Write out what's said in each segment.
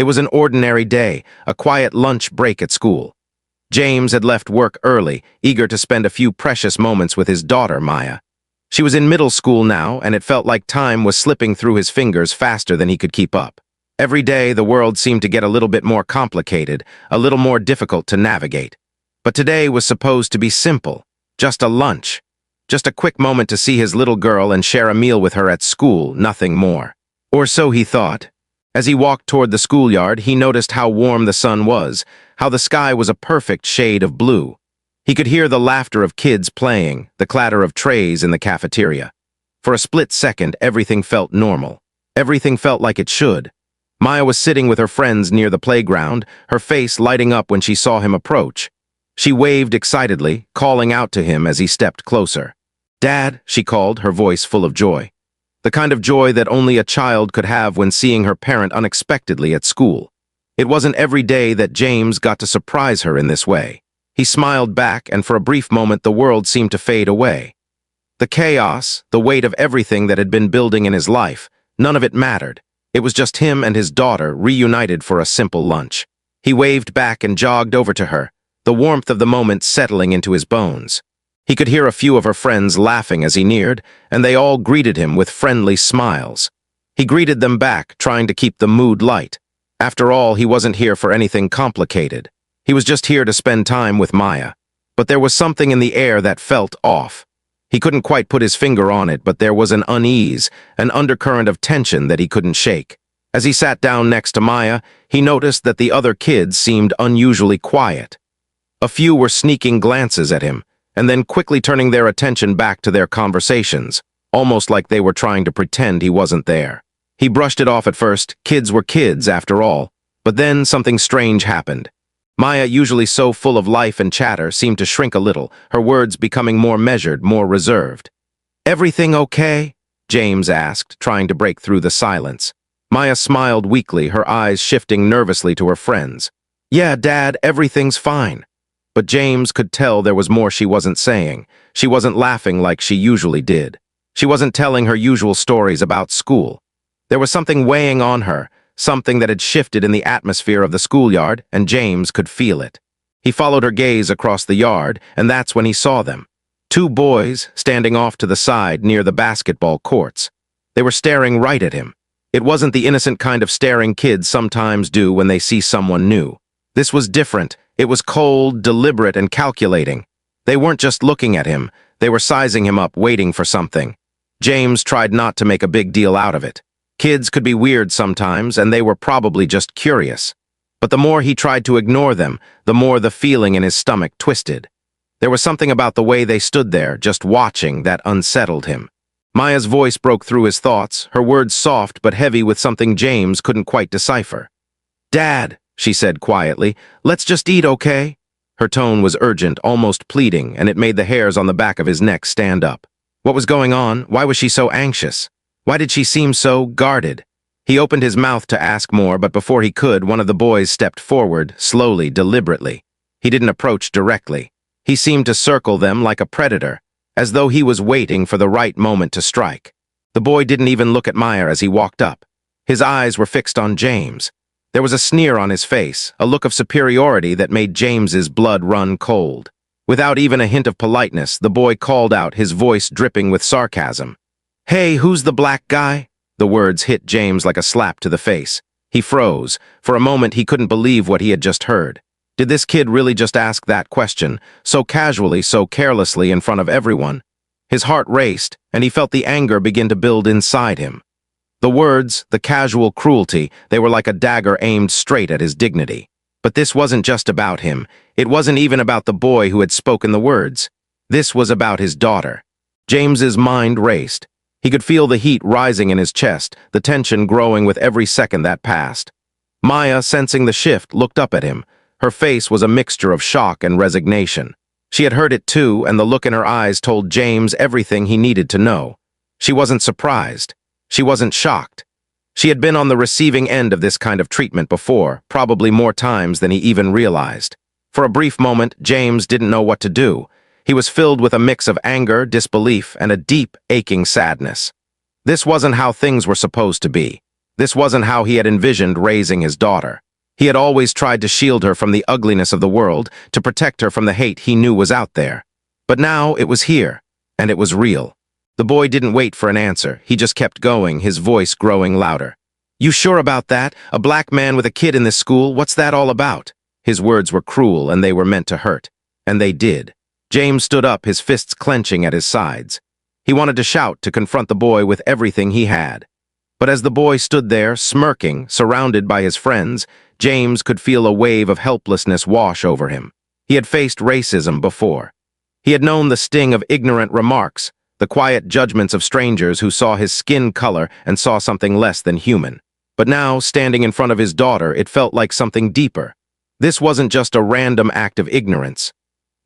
It was an ordinary day, a quiet lunch break at school. James had left work early, eager to spend a few precious moments with his daughter, Maya. She was in middle school now, and it felt like time was slipping through his fingers faster than he could keep up. Every day, the world seemed to get a little bit more complicated, a little more difficult to navigate. But today was supposed to be simple, just a lunch. Just a quick moment to see his little girl and share a meal with her at school, nothing more. Or so he thought. As he walked toward the schoolyard, he noticed how warm the sun was, how the sky was a perfect shade of blue. He could hear the laughter of kids playing, the clatter of trays in the cafeteria. For a split second, everything felt normal. Everything felt like it should. Maya was sitting with her friends near the playground, her face lighting up when she saw him approach. She waved excitedly, calling out to him as he stepped closer. "Dad," she called, her voice full of joy. The kind of joy that only a child could have when seeing her parent unexpectedly at school. It wasn't every day that James got to surprise her in this way. He smiled back, and for a brief moment the world seemed to fade away. The chaos, the weight of everything that had been building in his life, none of it mattered. It was just him and his daughter reunited for a simple lunch. He waved back and jogged over to her, the warmth of the moment settling into his bones. He could hear a few of her friends laughing as he neared, and they all greeted him with friendly smiles. He greeted them back, trying to keep the mood light. After all, he wasn't here for anything complicated. He was just here to spend time with Maya. But there was something in the air that felt off. He couldn't quite put his finger on it, but there was an unease, an undercurrent of tension that he couldn't shake. As he sat down next to Maya, he noticed that the other kids seemed unusually quiet. A few were sneaking glances at him, and then quickly turning their attention back to their conversations, almost like they were trying to pretend he wasn't there. He brushed it off at first. Kids were kids, after all. But then something strange happened. Maya, usually so full of life and chatter, seemed to shrink a little, her words becoming more measured, more reserved. "Everything okay?" James asked, trying to break through the silence. Maya smiled weakly, her eyes shifting nervously to her friends. "Yeah, Dad, everything's fine." But James could tell there was more she wasn't saying. She wasn't laughing like she usually did. She wasn't telling her usual stories about school. There was something weighing on her, something that had shifted in the atmosphere of the schoolyard, and James could feel it. He followed her gaze across the yard, and that's when he saw them. Two boys standing off to the side near the basketball courts. They were staring right at him. It wasn't the innocent kind of staring kids sometimes do when they see someone new. This was different. It was cold, deliberate, and calculating. They weren't just looking at him. They were sizing him up, waiting for something. James tried not to make a big deal out of it. Kids could be weird sometimes, and they were probably just curious. But the more he tried to ignore them, the more the feeling in his stomach twisted. There was something about the way they stood there, just watching, that unsettled him. Maya's voice broke through his thoughts, her words soft but heavy with something James couldn't quite decipher. "Dad," she said quietly, "let's just eat, okay?" Her tone was urgent, almost pleading, and it made the hairs on the back of his neck stand up. What was going on? Why was she so anxious? Why did she seem so guarded? He opened his mouth to ask more, but before he could, one of the boys stepped forward, slowly, deliberately. He didn't approach directly. He seemed to circle them like a predator, as though he was waiting for the right moment to strike. The boy didn't even look at Maya as he walked up. His eyes were fixed on James. There was a sneer on his face, a look of superiority that made James's blood run cold. Without even a hint of politeness, the boy called out, his voice dripping with sarcasm. "Hey, who's the black guy?" The words hit James like a slap to the face. He froze. For a moment, he couldn't believe what he had just heard. Did this kid really just ask that question, so casually, so carelessly in front of everyone? His heart raced, and he felt the anger begin to build inside him. The words, the casual cruelty, they were like a dagger aimed straight at his dignity. But this wasn't just about him. It wasn't even about the boy who had spoken the words. This was about his daughter. James's mind raced. He could feel the heat rising in his chest, the tension growing with every second that passed. Maya, sensing the shift, looked up at him. Her face was a mixture of shock and resignation. She had heard it too, and the look in her eyes told James everything he needed to know. She wasn't surprised. She wasn't shocked. She had been on the receiving end of this kind of treatment before, probably more times than he even realized. For a brief moment, James didn't know what to do. He was filled with a mix of anger, disbelief, and a deep, aching sadness. This wasn't how things were supposed to be. This wasn't how he had envisioned raising his daughter. He had always tried to shield her from the ugliness of the world, to protect her from the hate he knew was out there. But now it was here, and it was real. The boy didn't wait for an answer. He just kept going, his voice growing louder. "You sure about that? A black man with a kid in this school? What's that all about?" His words were cruel, and they were meant to hurt. And they did. James stood up, his fists clenching at his sides. He wanted to shout, to confront the boy with everything he had. But as the boy stood there, smirking, surrounded by his friends, James could feel a wave of helplessness wash over him. He had faced racism before. He had known the sting of ignorant remarks, the quiet judgments of strangers who saw his skin color and saw something less than human. But now, standing in front of his daughter, it felt like something deeper. This wasn't just a random act of ignorance.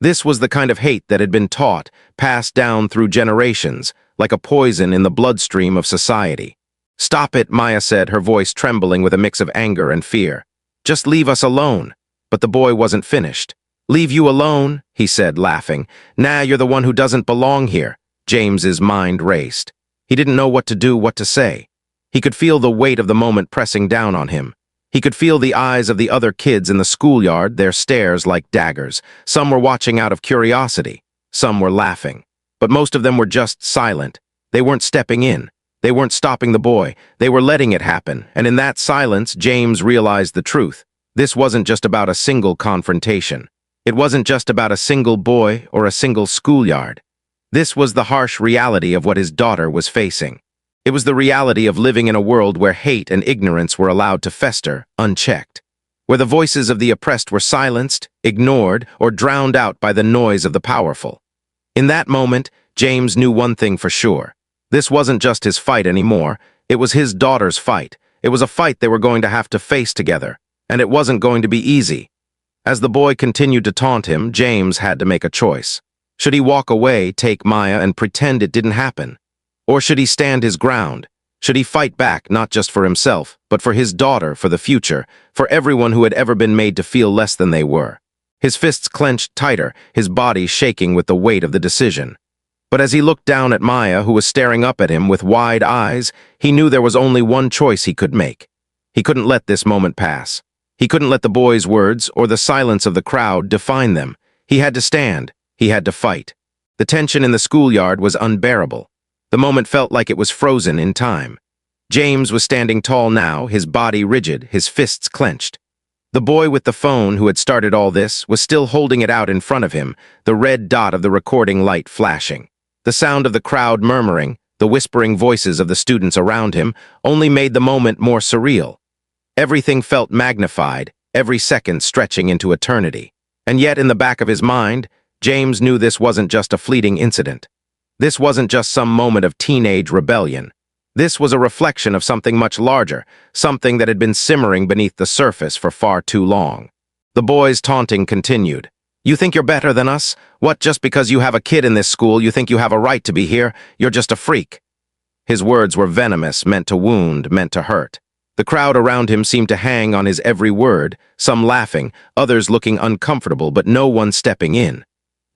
This was the kind of hate that had been taught, passed down through generations, like a poison in the bloodstream of society. "Stop it," Maya said, her voice trembling with a mix of anger and fear. "Just leave us alone." But the boy wasn't finished. "Leave you alone?" he said, laughing. "Nah, you're the one who doesn't belong here." James's mind raced. He didn't know what to do, what to say. He could feel the weight of the moment pressing down on him. He could feel the eyes of the other kids in the schoolyard, their stares like daggers. Some were watching out of curiosity. Some were laughing. But most of them were just silent. They weren't stepping in. They weren't stopping the boy. They were letting it happen. And in that silence, James realized the truth. This wasn't just about a single confrontation. It wasn't just about a single boy or a single schoolyard. This was the harsh reality of what his daughter was facing. It was the reality of living in a world where hate and ignorance were allowed to fester, unchecked. Where the voices of the oppressed were silenced, ignored, or drowned out by the noise of the powerful. In that moment, James knew one thing for sure. This wasn't just his fight anymore. It was his daughter's fight. It was a fight they were going to have to face together. And it wasn't going to be easy. As the boy continued to taunt him, James had to make a choice. Should he walk away, take Maya, and pretend it didn't happen? Or should he stand his ground? Should he fight back, not just for himself, but for his daughter, for the future, for everyone who had ever been made to feel less than they were? His fists clenched tighter, his body shaking with the weight of the decision. But as he looked down at Maya, who was staring up at him with wide eyes, he knew there was only one choice he could make. He couldn't let this moment pass. He couldn't let the boy's words or the silence of the crowd define them. He had to stand. He had to fight. The tension in the schoolyard was unbearable. The moment felt like it was frozen in time. James was standing tall now, his body rigid, his fists clenched. The boy with the phone who had started all this was still holding it out in front of him, the red dot of the recording light flashing. The sound of the crowd murmuring, the whispering voices of the students around him, only made the moment more surreal. Everything felt magnified, every second stretching into eternity. And yet, in the back of his mind, James knew this wasn't just a fleeting incident. This wasn't just some moment of teenage rebellion. This was a reflection of something much larger, something that had been simmering beneath the surface for far too long. The boy's taunting continued. "You think you're better than us? What, just because you have a kid in this school, you think you have a right to be here? You're just a freak." His words were venomous, meant to wound, meant to hurt. The crowd around him seemed to hang on his every word, some laughing, others looking uncomfortable, but no one stepping in.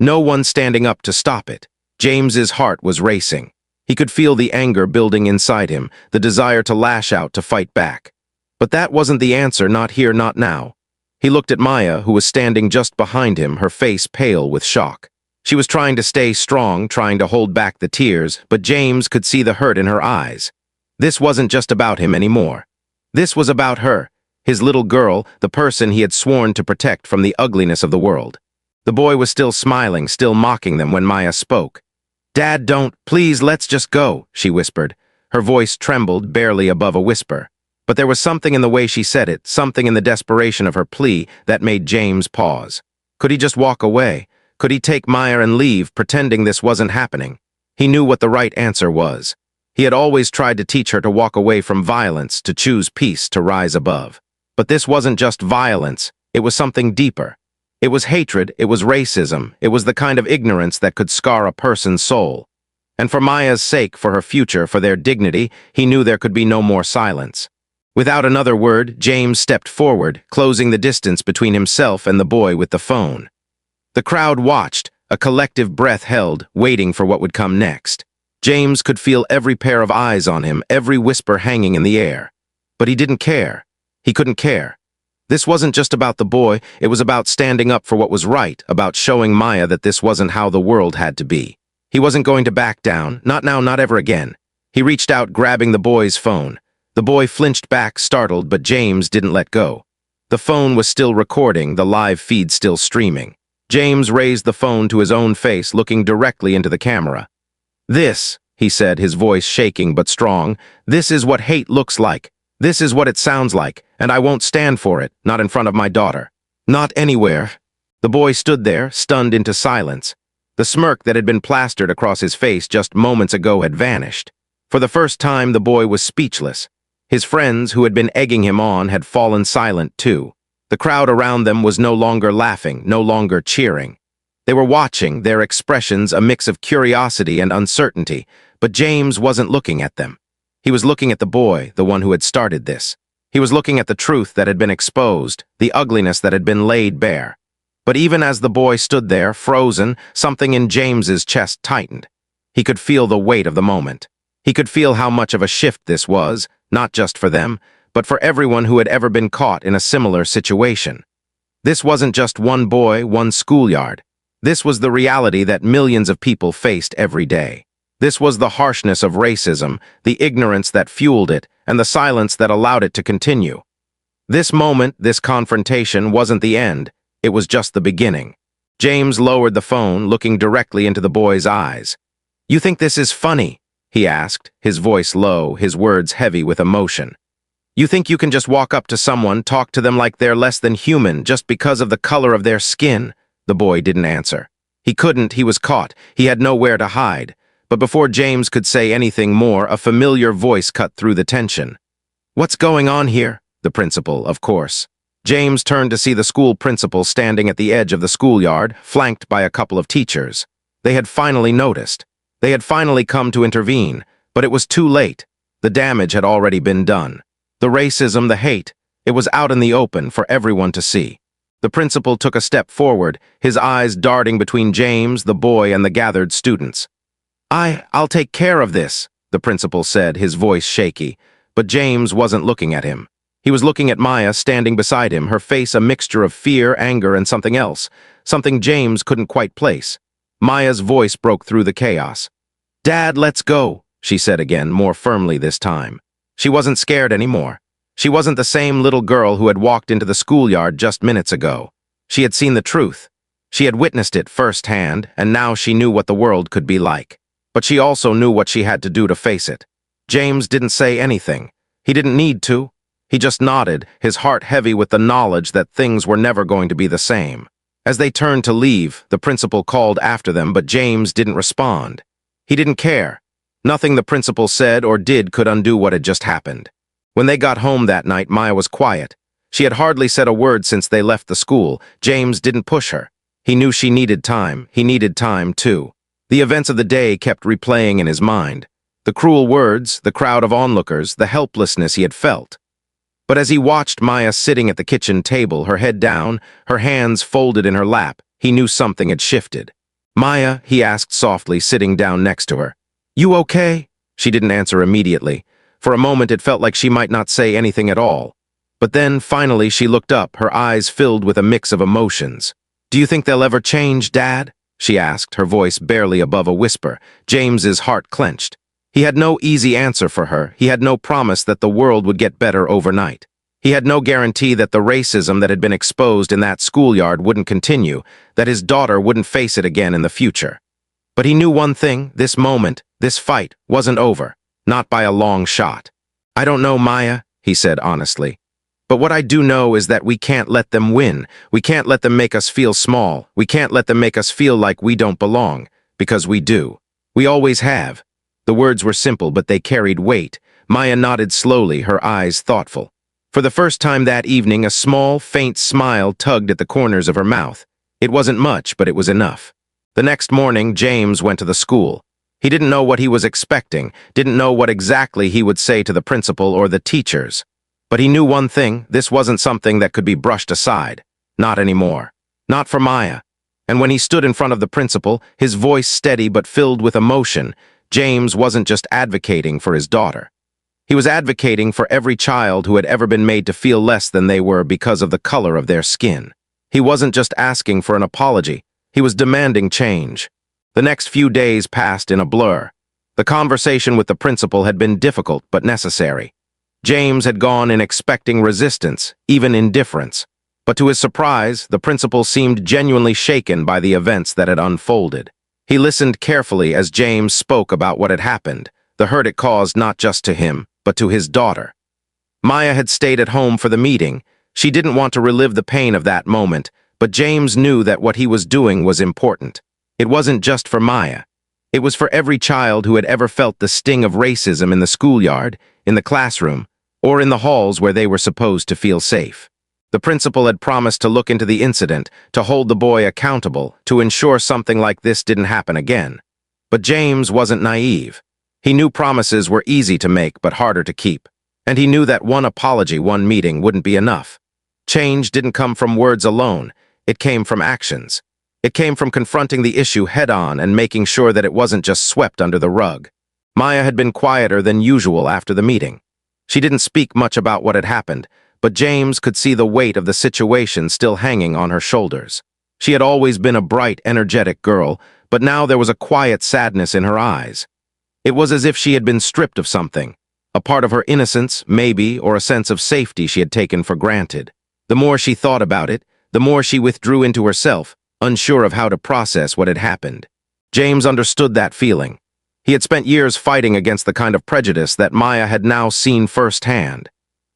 No one standing up to stop it. James's heart was racing. He could feel the anger building inside him, the desire to lash out, to fight back. But that wasn't the answer, not here, not now. He looked at Maya, who was standing just behind him, her face pale with shock. She was trying to stay strong, trying to hold back the tears, but James could see the hurt in her eyes. This wasn't just about him anymore. This was about her, his little girl, the person he had sworn to protect from the ugliness of the world. The boy was still smiling, still mocking them when Maya spoke. "Dad, don't, please, let's just go," she whispered. Her voice trembled, barely above a whisper. But there was something in the way she said it, something in the desperation of her plea, that made James pause. Could he just walk away? Could he take Maya and leave, pretending this wasn't happening? He knew what the right answer was. He had always tried to teach her to walk away from violence, to choose peace, to rise above. But this wasn't just violence, it was something deeper. It was hatred, it was racism, it was the kind of ignorance that could scar a person's soul. And for Maya's sake, for her future, for their dignity, he knew there could be no more silence. Without another word, James stepped forward, closing the distance between himself and the boy with the phone. The crowd watched, a collective breath held, waiting for what would come next. James could feel every pair of eyes on him, every whisper hanging in the air. But he didn't care. He couldn't care. This wasn't just about the boy, it was about standing up for what was right, about showing Maya that this wasn't how the world had to be. He wasn't going to back down, not now, not ever again. He reached out, grabbing the boy's phone. The boy flinched back, startled, but James didn't let go. The phone was still recording, the live feed still streaming. James raised the phone to his own face, looking directly into the camera. "This," he said, his voice shaking but strong, "this is what hate looks like. This is what it sounds like, and I won't stand for it, not in front of my daughter. Not anywhere." The boy stood there, stunned into silence. The smirk that had been plastered across his face just moments ago had vanished. For the first time, the boy was speechless. His friends, who had been egging him on, had fallen silent too. The crowd around them was no longer laughing, no longer cheering. They were watching, their expressions a mix of curiosity and uncertainty, but James wasn't looking at them. He was looking at the boy, the one who had started this. He was looking at the truth that had been exposed, the ugliness that had been laid bare. But even as the boy stood there, frozen, something in James's chest tightened. He could feel the weight of the moment. He could feel how much of a shift this was, not just for them, but for everyone who had ever been caught in a similar situation. This wasn't just one boy, one schoolyard. This was the reality that millions of people faced every day. This was the harshness of racism, the ignorance that fueled it, and the silence that allowed it to continue. This moment, this confrontation, wasn't the end. It was just the beginning. James lowered the phone, looking directly into the boy's eyes. "You think this is funny?" he asked, his voice low, his words heavy with emotion. "You think you can just walk up to someone, talk to them like they're less than human just because of the color of their skin?" The boy didn't answer. He couldn't, he was caught, he had nowhere to hide. But before James could say anything more, a familiar voice cut through the tension. "What's going on here?" The principal, of course. James turned to see the school principal standing at the edge of the schoolyard, flanked by a couple of teachers. They had finally noticed. They had finally come to intervene, but it was too late. The damage had already been done. The racism, the hate, it was out in the open for everyone to see. The principal took a step forward, his eyes darting between James, the boy, and the gathered students. I'll take care of this," the principal said, his voice shaky, but James wasn't looking at him. He was looking at Maya standing beside him, her face a mixture of fear, anger, and something else, something James couldn't quite place. Maya's voice broke through the chaos. "Dad, let's go," she said again, more firmly this time. She wasn't scared anymore. She wasn't the same little girl who had walked into the schoolyard just minutes ago. She had seen the truth. She had witnessed it firsthand, and now she knew what the world could be like. But she also knew what she had to do to face it. James didn't say anything. He didn't need to. He just nodded, his heart heavy with the knowledge that things were never going to be the same. As they turned to leave, the principal called after them, but James didn't respond. He didn't care. Nothing the principal said or did could undo what had just happened. When they got home that night, Maya was quiet. She had hardly said a word since they left the school. James didn't push her. He knew she needed time. He needed time, too. The events of the day kept replaying in his mind. The cruel words, the crowd of onlookers, the helplessness he had felt. But as he watched Maya sitting at the kitchen table, her head down, her hands folded in her lap, he knew something had shifted. "Maya," he asked softly, sitting down next to her. "You okay?" She didn't answer immediately. For a moment it felt like she might not say anything at all. But then, finally, she looked up, her eyes filled with a mix of emotions. "Do you think they'll ever change, Dad?" she asked, her voice barely above a whisper. James's heart clenched. He had no easy answer for her. He had no promise that the world would get better overnight. He had no guarantee that the racism that had been exposed in that schoolyard wouldn't continue, that his daughter wouldn't face it again in the future. But he knew one thing, this moment, this fight, wasn't over, not by a long shot. "I don't know, Maya," he said honestly. "But what I do know is that we can't let them win. We can't let them make us feel small. We can't let them make us feel like we don't belong, because we do. We always have." The words were simple, but they carried weight. Maya nodded slowly, her eyes thoughtful. For the first time that evening, a small, faint smile tugged at the corners of her mouth. It wasn't much, but it was enough. The next morning, James went to the school. He didn't know what he was expecting, didn't know what exactly he would say to the principal or the teachers. But he knew one thing, this wasn't something that could be brushed aside. Not anymore. Not for Maya. And when he stood in front of the principal, his voice steady but filled with emotion, James wasn't just advocating for his daughter. He was advocating for every child who had ever been made to feel less than they were because of the color of their skin. He wasn't just asking for an apology, he was demanding change. The next few days passed in a blur. The conversation with the principal had been difficult but necessary. James had gone in expecting resistance, even indifference. But to his surprise, the principal seemed genuinely shaken by the events that had unfolded. He listened carefully as James spoke about what had happened, the hurt it caused not just to him, but to his daughter. Maya had stayed at home for the meeting. She didn't want to relive the pain of that moment, but James knew that what he was doing was important. It wasn't just for Maya. It was for every child who had ever felt the sting of racism in the schoolyard, in the classroom, or in the halls where they were supposed to feel safe. The principal had promised to look into the incident, to hold the boy accountable, to ensure something like this didn't happen again. But James wasn't naive. He knew promises were easy to make but harder to keep. And he knew that one apology, one meeting wouldn't be enough. Change didn't come from words alone. It came from actions. It came from confronting the issue head-on and making sure that it wasn't just swept under the rug. Maya had been quieter than usual after the meeting. She didn't speak much about what had happened, but James could see the weight of the situation still hanging on her shoulders. She had always been a bright, energetic girl, but now there was a quiet sadness in her eyes. It was as if she had been stripped of something, a part of her innocence, maybe, or a sense of safety she had taken for granted. The more she thought about it, the more she withdrew into herself, unsure of how to process what had happened. James understood that feeling. He had spent years fighting against the kind of prejudice that Maya had now seen firsthand.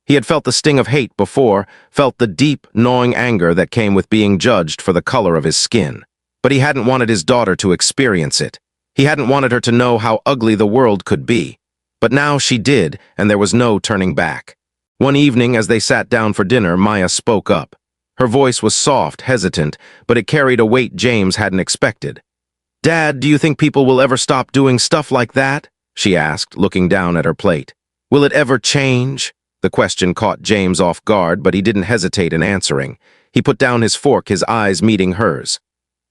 He had felt the sting of hate before, felt the deep, gnawing anger that came with being judged for the color of his skin. But he hadn't wanted his daughter to experience it. He hadn't wanted her to know how ugly the world could be. But now she did, and there was no turning back. One evening, as they sat down for dinner, Maya spoke up. Her voice was soft, hesitant, but it carried a weight James hadn't expected. "Dad, do you think people will ever stop doing stuff like that?" she asked, looking down at her plate. "Will it ever change?" The question caught James off guard, but he didn't hesitate in answering. He put down his fork, his eyes meeting hers.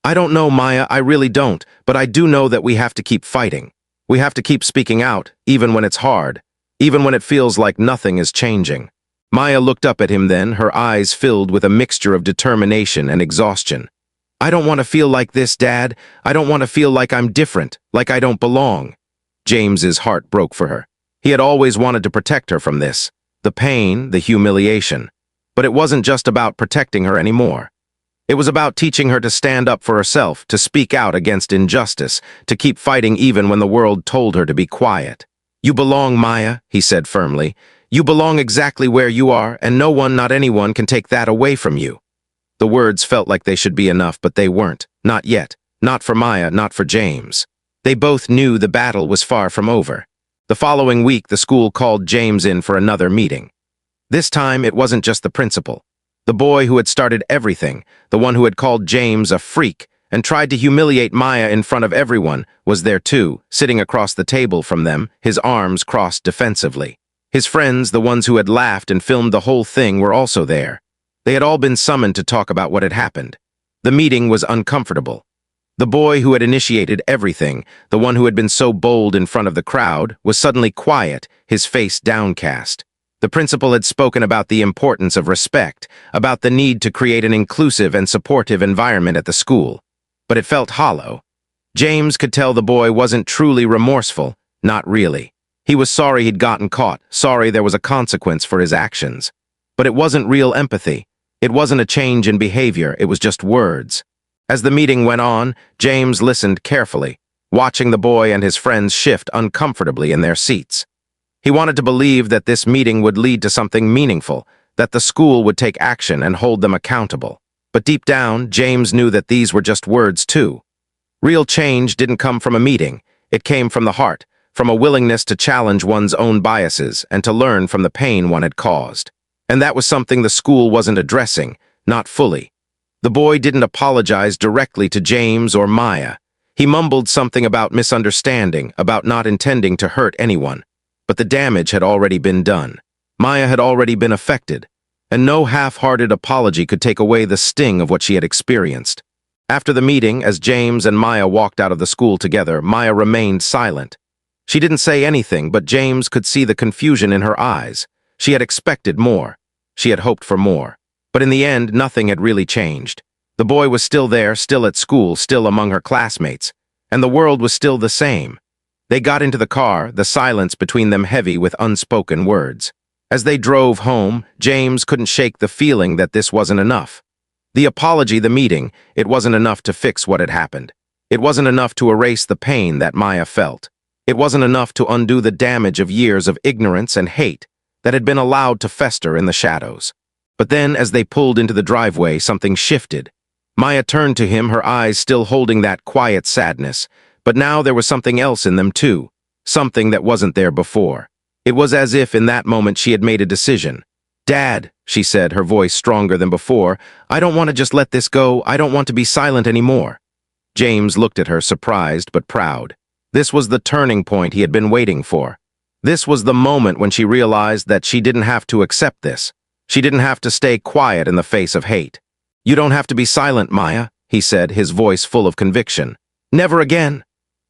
"I don't know, Maya, I really don't, but I do know that we have to keep fighting. We have to keep speaking out, even when it's hard, even when it feels like nothing is changing." Maya looked up at him then, her eyes filled with a mixture of determination and exhaustion. "I don't want to feel like this, Dad. I don't want to feel like I'm different, like I don't belong." James's heart broke for her. He had always wanted to protect her from this, the pain, the humiliation. But it wasn't just about protecting her anymore. It was about teaching her to stand up for herself, to speak out against injustice, to keep fighting even when the world told her to be quiet. "You belong, Maya," he said firmly. "You belong exactly where you are, and no one, not anyone, can take that away from you." The words felt like they should be enough, but they weren't. Not yet. Not for Maya, not for James. They both knew the battle was far from over. The following week, the school called James in for another meeting. This time, it wasn't just the principal. The boy who had started everything, the one who had called James a freak and tried to humiliate Maya in front of everyone, was there too, sitting across the table from them, his arms crossed defensively. His friends, the ones who had laughed and filmed the whole thing, were also there. They had all been summoned to talk about what had happened. The meeting was uncomfortable. The boy who had initiated everything, the one who had been so bold in front of the crowd, was suddenly quiet, his face downcast. The principal had spoken about the importance of respect, about the need to create an inclusive and supportive environment at the school. But it felt hollow. James could tell the boy wasn't truly remorseful, not really. He was sorry he'd gotten caught, sorry there was a consequence for his actions. But it wasn't real empathy. It wasn't a change in behavior, it was just words. As the meeting went on, James listened carefully, watching the boy and his friends shift uncomfortably in their seats. He wanted to believe that this meeting would lead to something meaningful, that the school would take action and hold them accountable. But deep down, James knew that these were just words too. Real change didn't come from a meeting. It came from the heart, from a willingness to challenge one's own biases and to learn from the pain one had caused. And that was something the school wasn't addressing, not fully. The boy didn't apologize directly to James or Maya. He mumbled something about misunderstanding, about not intending to hurt anyone. But the damage had already been done. Maya had already been affected, and no half-hearted apology could take away the sting of what she had experienced. After the meeting, as James and Maya walked out of the school together, Maya remained silent. She didn't say anything, but James could see the confusion in her eyes. She had expected more. She had hoped for more. But in the end, nothing had really changed. The boy was still there, still at school, still among her classmates. And the world was still the same. They got into the car, the silence between them heavy with unspoken words. As they drove home, James couldn't shake the feeling that this wasn't enough. The apology, the meeting, it wasn't enough to fix what had happened. It wasn't enough to erase the pain that Maya felt. It wasn't enough to undo the damage of years of ignorance and hate that had been allowed to fester in the shadows. But then, as they pulled into the driveway, something shifted. Maya turned to him, her eyes still holding that quiet sadness. But now there was something else in them too, something that wasn't there before. It was as if in that moment she had made a decision. "Dad," she said, her voice stronger than before, "I don't want to just let this go. I don't want to be silent anymore." James looked at her, surprised but proud. This was the turning point he had been waiting for. This was the moment when she realized that she didn't have to accept this. She didn't have to stay quiet in the face of hate. "You don't have to be silent, Maya," he said, his voice full of conviction. "Never again."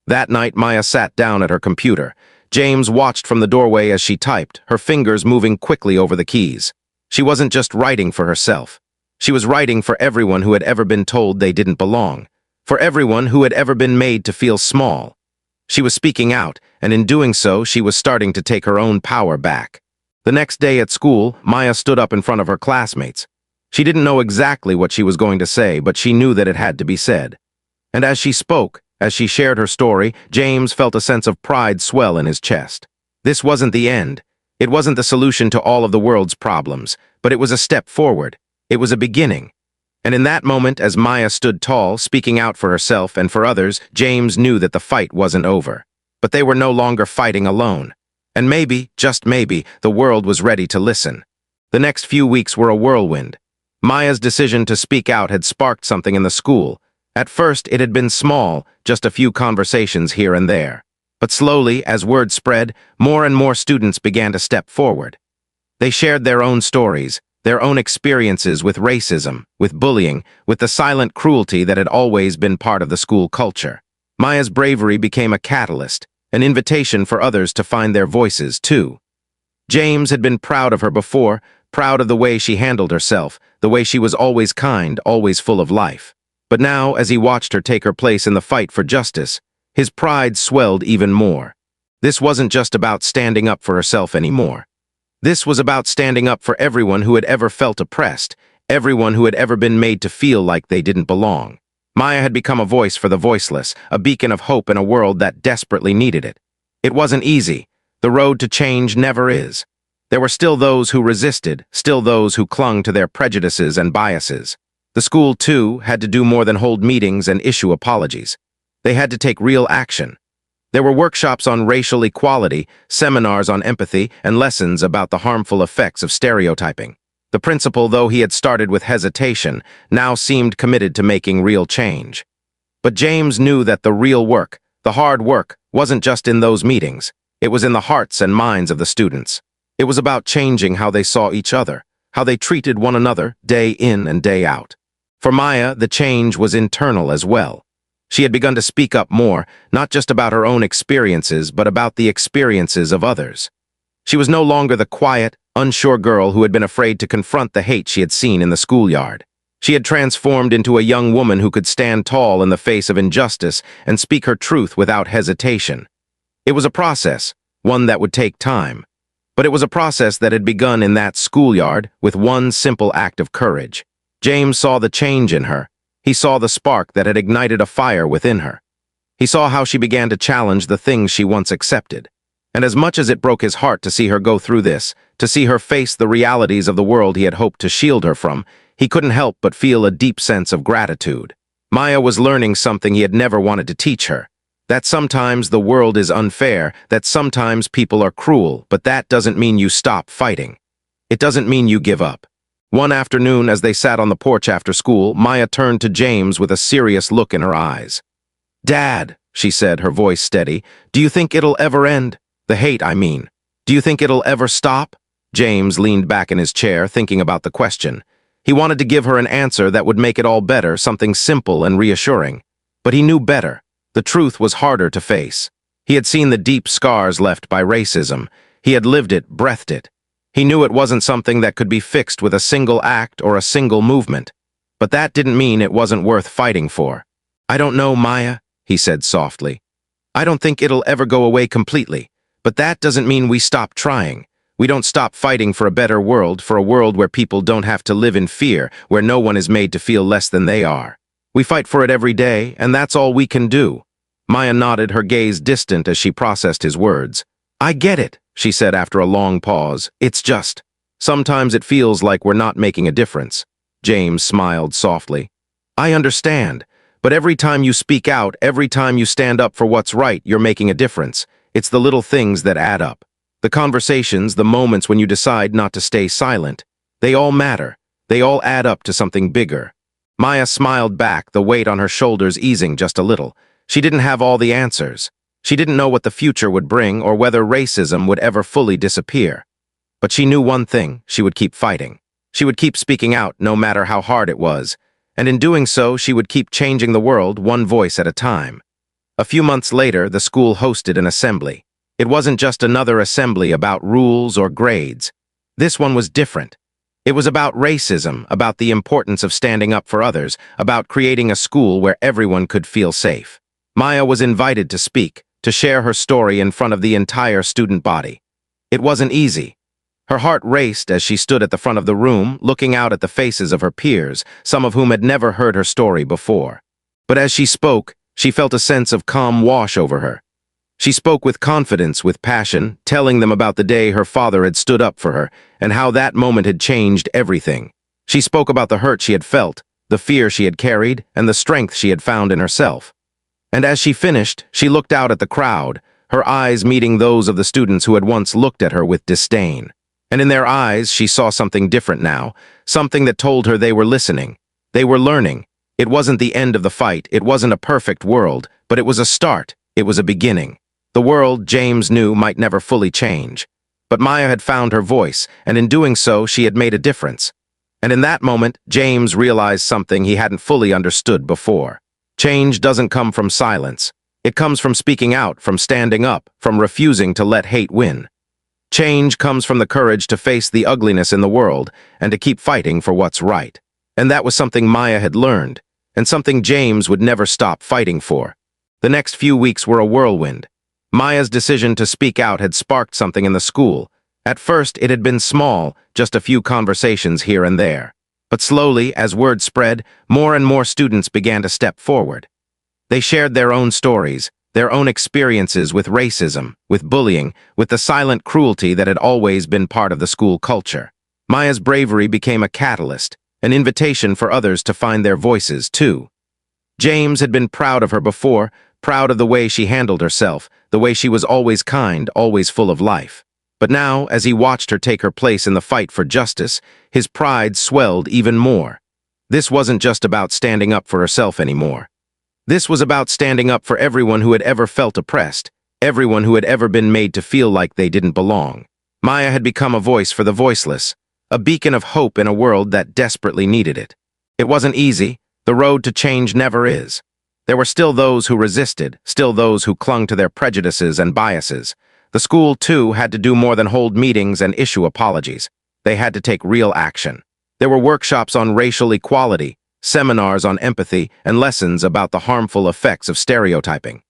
That night, Maya sat down at her computer. James watched from the doorway as she typed, her fingers moving quickly over the keys. She wasn't just writing for herself. She was writing for everyone who had ever been told they didn't belong, for everyone who had ever been made to feel small. She was speaking out, and in doing so, she was starting to take her own power back. The next day at school, Maya stood up in front of her classmates. She didn't know exactly what she was going to say, but she knew that it had to be said. And as she spoke, as she shared her story, James felt a sense of pride swell in his chest. This wasn't the end. It wasn't the solution to all of the world's problems, but it was a step forward. It was a beginning. And in that moment, as Maya stood tall, speaking out for herself and for others, James knew that the fight wasn't over. But they were no longer fighting alone. And maybe, just maybe, the world was ready to listen. The next few weeks were a whirlwind. Maya's decision to speak out had sparked something in the school. At first, it had been small, just a few conversations here and there. But slowly, as word spread, more and more students began to step forward. They shared their own stories, their own experiences with racism, with bullying, with the silent cruelty that had always been part of the school culture. Maya's bravery became a catalyst, an invitation for others to find their voices, too. James had been proud of her before, proud of the way she handled herself, the way she was always kind, always full of life. But now, as he watched her take her place in the fight for justice, his pride swelled even more. This wasn't just about standing up for herself anymore. This was about standing up for everyone who had ever felt oppressed, everyone who had ever been made to feel like they didn't belong. Maya had become a voice for the voiceless, a beacon of hope in a world that desperately needed it. It wasn't easy. The road to change never is. There were still those who resisted, still those who clung to their prejudices and biases. The school, too, had to do more than hold meetings and issue apologies. They had to take real action. There were workshops on racial equality, seminars on empathy, and lessons about the harmful effects of stereotyping. The principal, though he had started with hesitation, now seemed committed to making real change. But James knew that the real work, the hard work, wasn't just in those meetings. It was in the hearts and minds of the students. It was about changing how they saw each other, how they treated one another day in and day out. For Maya, the change was internal as well. She had begun to speak up more, not just about her own experiences, but about the experiences of others. She was no longer the quiet, unsure girl who had been afraid to confront the hate she had seen in the schoolyard. She had transformed into a young woman who could stand tall in the face of injustice and speak her truth without hesitation. It was a process, one that would take time. But it was a process that had begun in that schoolyard with one simple act of courage. James saw the change in her. He saw the spark that had ignited a fire within her. He saw how she began to challenge the things she once accepted. And as much as it broke his heart to see her go through this, to see her face the realities of the world he had hoped to shield her from, he couldn't help but feel a deep sense of gratitude. Maya was learning something he had never wanted to teach her. That sometimes the world is unfair, that sometimes people are cruel, but that doesn't mean you stop fighting. It doesn't mean you give up. One afternoon, as they sat on the porch after school, Maya turned to James with a serious look in her eyes. "Dad," she said, her voice steady, "do you think it'll ever end? The hate, I mean. Do you think it'll ever stop?" James leaned back in his chair, thinking about the question. He wanted to give her an answer that would make it all better, something simple and reassuring. But he knew better. The truth was harder to face. He had seen the deep scars left by racism. He had lived it, breathed it. He knew it wasn't something that could be fixed with a single act or a single movement. But that didn't mean it wasn't worth fighting for. "I don't know, Maya," he said softly. "I don't think it'll ever go away completely. But that doesn't mean we stop trying. We don't stop fighting for a better world, for a world where people don't have to live in fear, where no one is made to feel less than they are. We fight for it every day, and that's all we can do." Maya nodded, her gaze distant as she processed his words. "I get it," she said after a long pause. "It's just, sometimes it feels like we're not making a difference." James smiled softly. "I understand, but every time you speak out, every time you stand up for what's right, you're making a difference. It's the little things that add up. The conversations, the moments when you decide not to stay silent. They all matter. They all add up to something bigger." Maya smiled back, the weight on her shoulders easing just a little. She didn't have all the answers. She didn't know what the future would bring or whether racism would ever fully disappear. But she knew one thing: she would keep fighting. She would keep speaking out no matter how hard it was. And in doing so, she would keep changing the world one voice at a time. A few months later, the school hosted an assembly. It wasn't just another assembly about rules or grades. This one was different. It was about racism, about the importance of standing up for others, about creating a school where everyone could feel safe. Maya was invited to speak, to share her story in front of the entire student body. It wasn't easy. Her heart raced as she stood at the front of the room, looking out at the faces of her peers, some of whom had never heard her story before. But as she spoke, she felt a sense of calm wash over her. She spoke with confidence, with passion, telling them about the day her father had stood up for her, and how that moment had changed everything. She spoke about the hurt she had felt, the fear she had carried, and the strength she had found in herself. And as she finished, she looked out at the crowd, her eyes meeting those of the students who had once looked at her with disdain. And in their eyes, she saw something different now, something that told her they were listening. They were learning. It wasn't the end of the fight, it wasn't a perfect world, but it was a start, it was a beginning. The world, James knew, might never fully change. But Maya had found her voice, and in doing so, she had made a difference. And in that moment, James realized something he hadn't fully understood before. Change doesn't come from silence. It comes from speaking out, from standing up, from refusing to let hate win. Change comes from the courage to face the ugliness in the world and to keep fighting for what's right. And that was something Maya had learned, and something James would never stop fighting for. The next few weeks were a whirlwind. Maya's decision to speak out had sparked something in the school. At first, it had been small, just a few conversations here and there. But slowly, as word spread, more and more students began to step forward. They shared their own stories, their own experiences with racism, with bullying, with the silent cruelty that had always been part of the school culture. Maya's bravery became a catalyst, an invitation for others to find their voices, too. James had been proud of her before, proud of the way she handled herself, the way she was always kind, always full of life. But now, as he watched her take her place in the fight for justice, his pride swelled even more. This wasn't just about standing up for herself anymore. This was about standing up for everyone who had ever felt oppressed, everyone who had ever been made to feel like they didn't belong. Maya had become a voice for the voiceless, a beacon of hope in a world that desperately needed it. It wasn't easy. The road to change never is. There were still those who resisted, still those who clung to their prejudices and biases. The school, too, had to do more than hold meetings and issue apologies. They had to take real action. There were workshops on racial equality, seminars on empathy, and lessons about the harmful effects of stereotyping.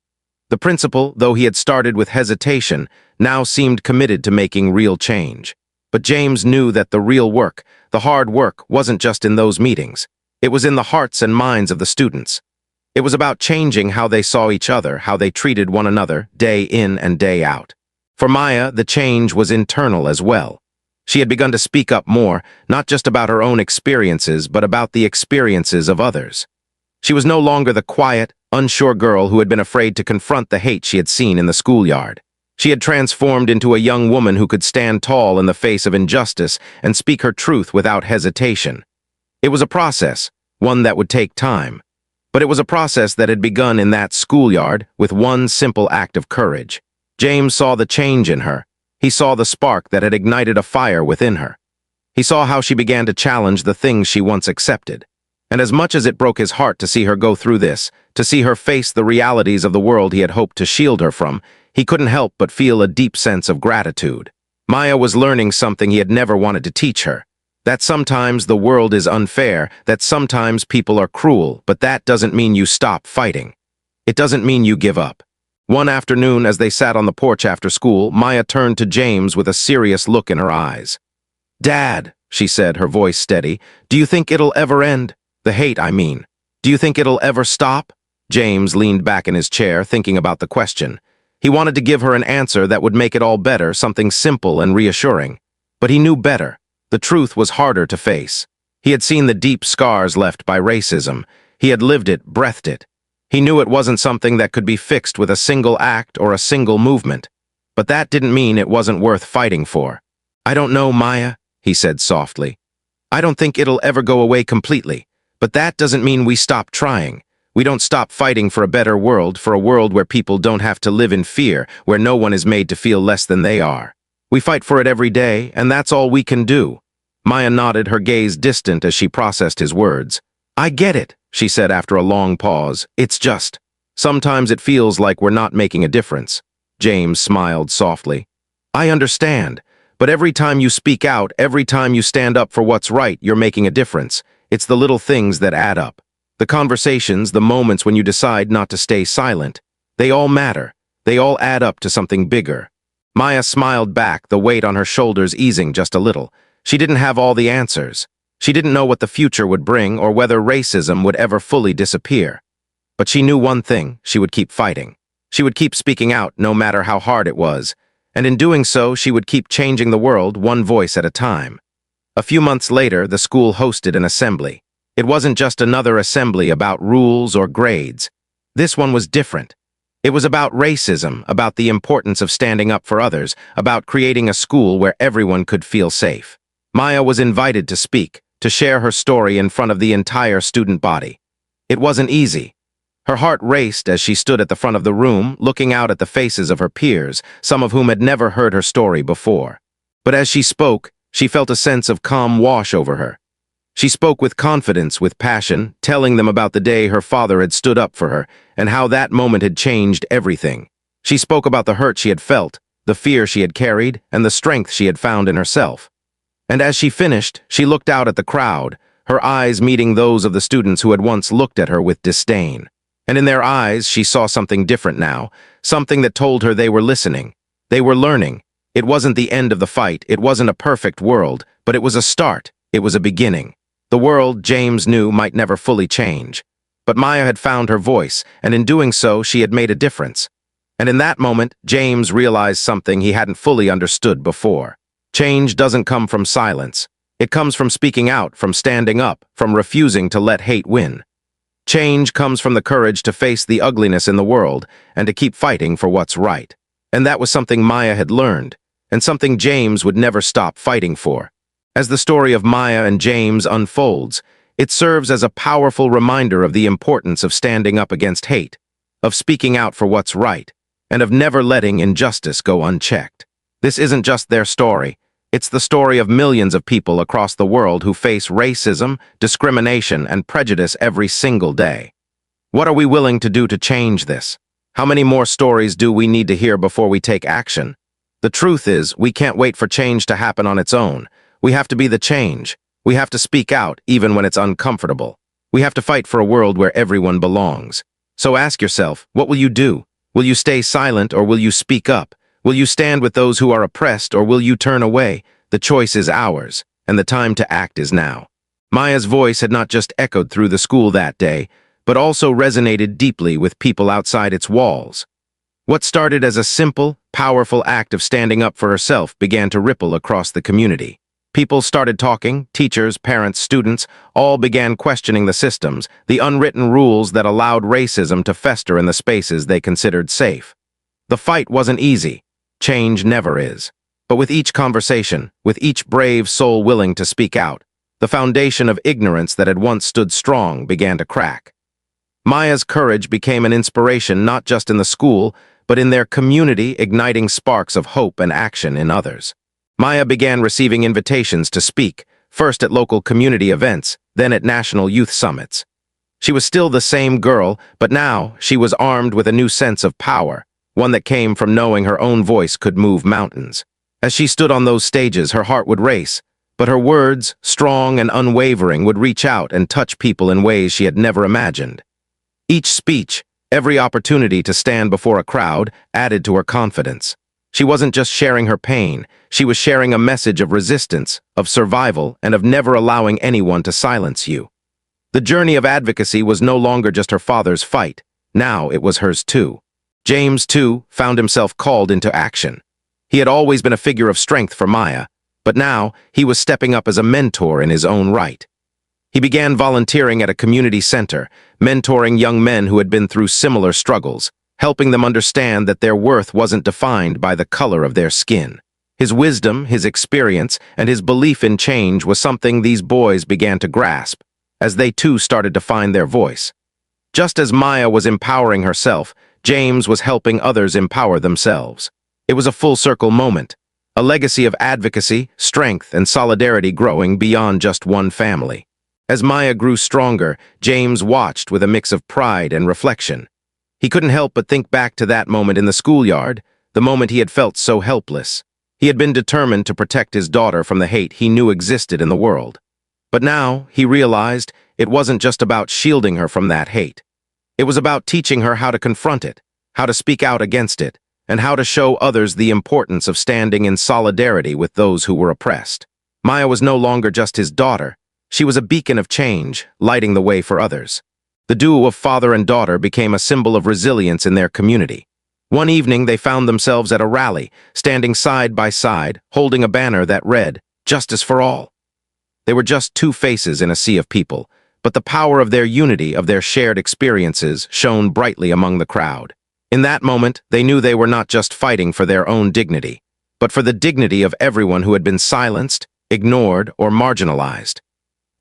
The principal, though he had started with hesitation, now seemed committed to making real change. But James knew that the real work, the hard work, wasn't just in those meetings. It was in the hearts and minds of the students. It was about changing how they saw each other, how they treated one another, day in and day out. For Maya, the change was internal as well. She had begun to speak up more, not just about her own experiences, but about the experiences of others. She was no longer the quiet, unsure girl who had been afraid to confront the hate she had seen in the schoolyard. She had transformed into a young woman who could stand tall in the face of injustice and speak her truth without hesitation. It was a process, one that would take time. But it was a process that had begun in that schoolyard with one simple act of courage. James saw the change in her. He saw the spark that had ignited a fire within her. He saw how she began to challenge the things she once accepted. And as much as it broke his heart to see her go through this, to see her face the realities of the world he had hoped to shield her from, he couldn't help but feel a deep sense of gratitude. Maya was learning something he had never wanted to teach her. That sometimes the world is unfair, that sometimes people are cruel, but that doesn't mean you stop fighting. It doesn't mean you give up. One afternoon, as they sat on the porch after school, Maya turned to James with a serious look in her eyes. "Dad," she said, her voice steady, "do you think it'll ever end? The hate, I mean. Do you think it'll ever stop?" James leaned back in his chair, thinking about the question. He wanted to give her an answer that would make it all better, something simple and reassuring. But he knew better. The truth was harder to face. He had seen the deep scars left by racism. He had lived it, breathed it. He knew it wasn't something that could be fixed with a single act or a single movement. But that didn't mean it wasn't worth fighting for. "I don't know, Maya," he said softly. "I don't think it'll ever go away completely. But that doesn't mean we stop trying. We don't stop fighting for a better world, for a world where people don't have to live in fear, where no one is made to feel less than they are. We fight for it every day, and that's all we can do." Maya nodded, her gaze distant as she processed his words. "I get it," she said after a long pause. "It's just, sometimes it feels like we're not making a difference." James smiled softly. "I understand, but every time you speak out, every time you stand up for what's right, you're making a difference. It's the little things that add up. The conversations, the moments when you decide not to stay silent, they all matter. They all add up to something bigger." Maya smiled back, the weight on her shoulders easing just a little. She didn't have all the answers. She didn't know what the future would bring or whether racism would ever fully disappear. But she knew one thing: she would keep fighting. She would keep speaking out no matter how hard it was. And in doing so, she would keep changing the world one voice at a time. A few months later, the school hosted an assembly. It wasn't just another assembly about rules or grades. This one was different. It was about racism, about the importance of standing up for others, about creating a school where everyone could feel safe. Maya was invited to speak, to share her story in front of the entire student body. It wasn't easy. Her heart raced as she stood at the front of the room, looking out at the faces of her peers, some of whom had never heard her story before. But as she spoke, she felt a sense of calm wash over her. She spoke with confidence, with passion, telling them about the day her father had stood up for her, and how that moment had changed everything. She spoke about the hurt she had felt, the fear she had carried, and the strength she had found in herself. And as she finished, she looked out at the crowd, her eyes meeting those of the students who had once looked at her with disdain. And in their eyes, she saw something different now, something that told her they were listening. They were learning. It wasn't the end of the fight, it wasn't a perfect world, but it was a start, it was a beginning. The world, James knew, might never fully change. But Maya had found her voice, and in doing so, she had made a difference. And in that moment, James realized something he hadn't fully understood before. Change doesn't come from silence. It comes from speaking out, from standing up, from refusing to let hate win. Change comes from the courage to face the ugliness in the world and to keep fighting for what's right. And that was something Maya had learned, and something James would never stop fighting for. As the story of Maya and James unfolds, it serves as a powerful reminder of the importance of standing up against hate, of speaking out for what's right, and of never letting injustice go unchecked. This isn't just their story. It's the story of millions of people across the world who face racism, discrimination, and prejudice every single day. What are we willing to do to change this? How many more stories do we need to hear before we take action? The truth is, we can't wait for change to happen on its own. We have to be the change. We have to speak out, even when it's uncomfortable. We have to fight for a world where everyone belongs. So ask yourself, what will you do? Will you stay silent, or will you speak up? Will you stand with those who are oppressed, or will you turn away? The choice is ours, and the time to act is now. Maya's voice had not just echoed through the school that day, but also resonated deeply with people outside its walls. What started as a simple, powerful act of standing up for herself began to ripple across the community. People started talking, teachers, parents, students, all began questioning the systems, the unwritten rules that allowed racism to fester in the spaces they considered safe. The fight wasn't easy. Change never is. But with each conversation, with each brave soul willing to speak out, the foundation of ignorance that had once stood strong began to crack. Maya's courage became an inspiration not just in the school, but in their community, igniting sparks of hope and action in others. Maya began receiving invitations to speak, first at local community events, then at national youth summits. She was still the same girl, but now she was armed with a new sense of power. one that came from knowing her own voice could move mountains. As she stood on those stages, her heart would race, but her words, strong and unwavering, would reach out and touch people in ways she had never imagined. Each speech, every opportunity to stand before a crowd, added to her confidence. She wasn't just sharing her pain, she was sharing a message of resistance, of survival, and of never allowing anyone to silence you. The journey of advocacy was no longer just her father's fight. Now it was hers too. James, too, found himself called into action. He had always been a figure of strength for Maya, but now he was stepping up as a mentor in his own right. He began volunteering at a community center, mentoring young men who had been through similar struggles, helping them understand that their worth wasn't defined by the color of their skin. His wisdom, his experience, and his belief in change was something these boys began to grasp, as they too started to find their voice. Just as Maya was empowering herself, James was helping others empower themselves. It was a full-circle moment, a legacy of advocacy, strength, and solidarity growing beyond just one family. As Maya grew stronger, James watched with a mix of pride and reflection. He couldn't help but think back to that moment in the schoolyard, the moment he had felt so helpless. He had been determined to protect his daughter from the hate he knew existed in the world. But now, he realized, it wasn't just about shielding her from that hate. It was about teaching her how to confront it, how to speak out against it, and how to show others the importance of standing in solidarity with those who were oppressed. Maya was no longer just his daughter. She was a beacon of change, lighting the way for others. The duo of father and daughter became a symbol of resilience in their community. One evening, they found themselves at a rally, standing side by side, holding a banner that read, "Justice for All." They were just two faces in a sea of people, but the power of their unity, of their shared experiences, shone brightly among the crowd. In that moment, they knew they were not just fighting for their own dignity, but for the dignity of everyone who had been silenced, ignored, or marginalized.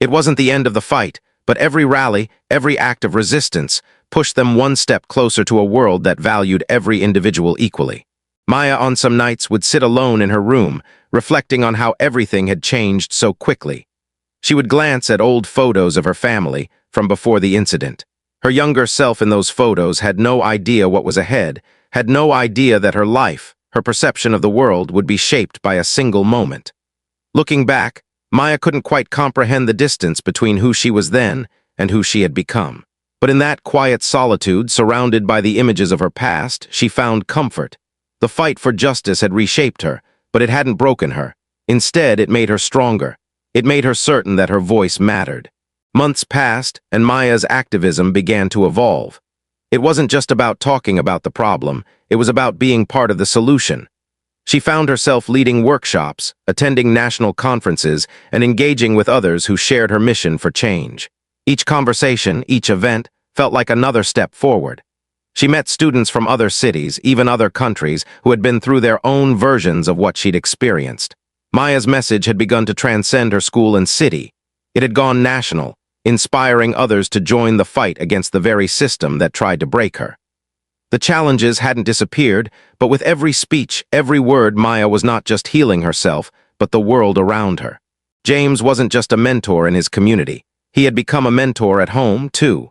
It wasn't the end of the fight, but every rally, every act of resistance, pushed them one step closer to a world that valued every individual equally. Maya on some nights would sit alone in her room, reflecting on how everything had changed so quickly. She would glance at old photos of her family from before the incident. Her younger self in those photos had no idea what was ahead, had no idea that her life, her perception of the world, would be shaped by a single moment. Looking back, Maya couldn't quite comprehend the distance between who she was then and who she had become. But in that quiet solitude, surrounded by the images of her past, she found comfort. The fight for justice had reshaped her, but it hadn't broken her. Instead, it made her stronger. It made her certain that her voice mattered. Months passed, and Maya's activism began to evolve. It wasn't just about talking about the problem, it was about being part of the solution. She found herself leading workshops, attending national conferences, and engaging with others who shared her mission for change. Each conversation, each event, felt like another step forward. She met students from other cities, even other countries, who had been through their own versions of what she'd experienced. Maya's message had begun to transcend her school and city. It had gone national, inspiring others to join the fight against the very system that tried to break her. The challenges hadn't disappeared, but with every speech, every word, Maya was not just healing herself, but the world around her. James wasn't just a mentor in his community. He had become a mentor at home, too.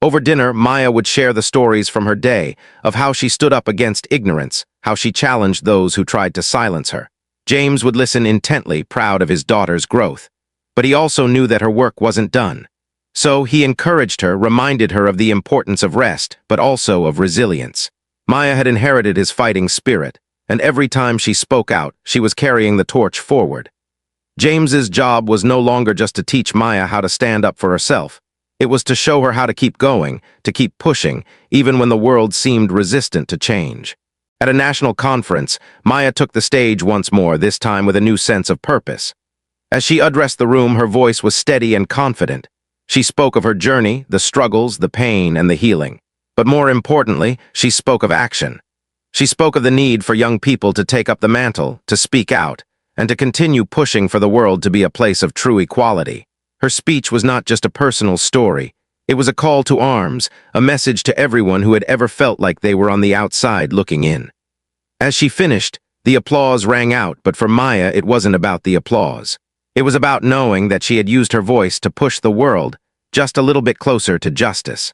Over dinner, Maya would share the stories from her day, of how she stood up against ignorance, how she challenged those who tried to silence her. James would listen intently, proud of his daughter's growth. But he also knew that her work wasn't done. So he encouraged her, reminded her of the importance of rest, but also of resilience. Maya had inherited his fighting spirit, and every time she spoke out, she was carrying the torch forward. James's job was no longer just to teach Maya how to stand up for herself. It was to show her how to keep going, to keep pushing, even when the world seemed resistant to change. At a national conference, Maya took the stage once more, this time with a new sense of purpose. As she addressed the room, her voice was steady and confident. She spoke of her journey, the struggles, the pain, and the healing. But more importantly, she spoke of action. She spoke of the need for young people to take up the mantle, to speak out, and to continue pushing for the world to be a place of true equality. Her speech was not just a personal story. It was a call to arms, a message to everyone who had ever felt like they were on the outside looking in. As she finished, the applause rang out, but for Maya, it wasn't about the applause. It was about knowing that she had used her voice to push the world just a little bit closer to justice.